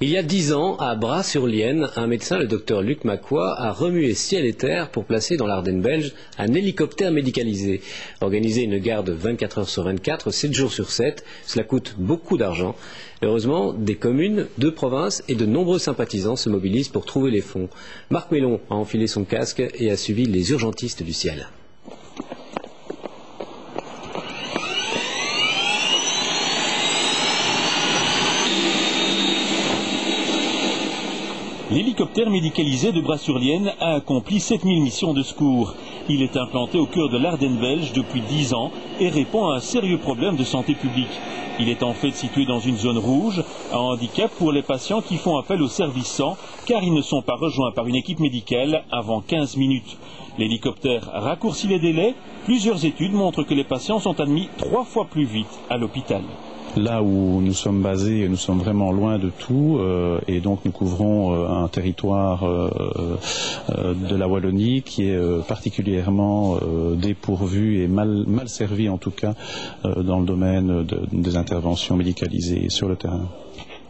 Il y a 10 ans, à Bras-sur-Lienne, un médecin, le docteur Luc Macquois, a remué ciel et terre pour placer dans l'Ardenne belge un hélicoptère médicalisé. Organiser une garde 24 heures sur 24, 7 jours sur 7, cela coûte beaucoup d'argent. Heureusement, des communes, 2 provinces et de nombreux sympathisants se mobilisent pour trouver les fonds. Marc Mellon a enfilé son casque et a suivi les urgentistes du ciel. L'hélicoptère médicalisé de Bras-sur-Lienne a accompli 7000 missions de secours. Il est implanté au cœur de l'Ardenne belge depuis 10 ans et répond à un sérieux problème de santé publique. Il est en fait situé dans une zone rouge, un handicap pour les patients qui font appel au service 100 car ils ne sont pas rejoints par une équipe médicale avant 15 minutes. L'hélicoptère raccourcit les délais. Plusieurs études montrent que les patients sont admis 3 fois plus vite à l'hôpital. Là où nous sommes basés, nous sommes vraiment loin de tout et donc nous couvrons un territoire de la Wallonie qui est particulièrement dépourvu et mal servi en tout cas dans le domaine des interventions médicalisées sur le terrain.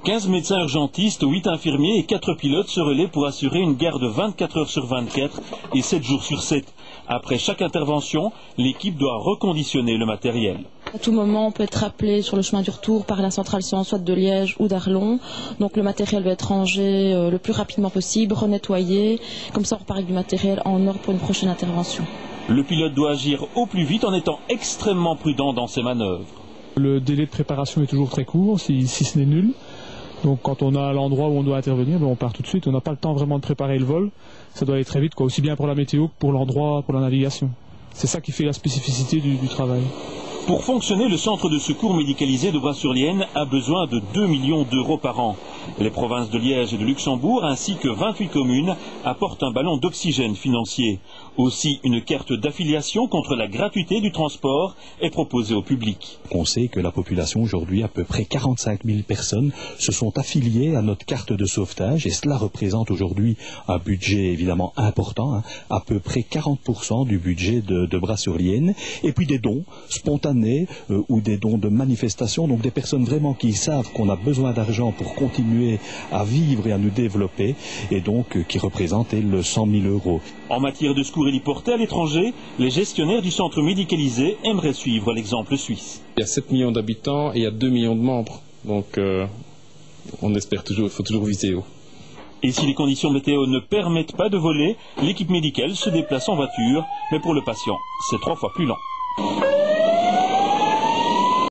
15 médecins urgentistes, 8 infirmiers et 4 pilotes se relaient pour assurer une garde 24 heures sur 24 et 7 jours sur 7. Après chaque intervention, l'équipe doit reconditionner le matériel. À tout moment, on peut être appelé sur le chemin du retour par la centrale science, soit de Liège ou d'Arlon. Donc le matériel va être rangé le plus rapidement possible, renettoyé. Comme ça, on repart avec du matériel en ordre pour une prochaine intervention. Le pilote doit agir au plus vite en étant extrêmement prudent dans ses manœuvres. Le délai de préparation est toujours très court, si ce n'est nul. Donc quand on a l'endroit où on doit intervenir, on part tout de suite. On n'a pas le temps vraiment de préparer le vol. Ça doit aller très vite, aussi bien pour la météo que pour l'endroit, pour la navigation. C'est ça qui fait la spécificité du travail. Pour fonctionner, le centre de secours médicalisé de Bras-sur-Lienne a besoin de 2 millions d'euros par an. Les provinces de Liège et de Luxembourg, ainsi que 28 communes, apportent un ballon d'oxygène financier. Aussi, une carte d'affiliation contre la gratuité du transport est proposée au public. On sait que la population aujourd'hui, à peu près 45 000 personnes, se sont affiliées à notre carte de sauvetage et cela représente aujourd'hui un budget évidemment important, à peu près 40% du budget de Bras-sur-Lienne, et puis des dons spontanés ou des dons de manifestation, donc des personnes vraiment qui savent qu'on a besoin d'argent pour continuer à vivre et à nous développer, et donc qui représentent 100 000 euros. En matière de secours héliportés à l'étranger, les gestionnaires du centre médicalisé aimeraient suivre l'exemple suisse. Il y a 7 millions d'habitants et il y a 2 millions de membres, donc on espère toujours, il faut toujours viser haut. Et si les conditions météo ne permettent pas de voler, l'équipe médicale se déplace en voiture, mais pour le patient, c'est 3 fois plus lent.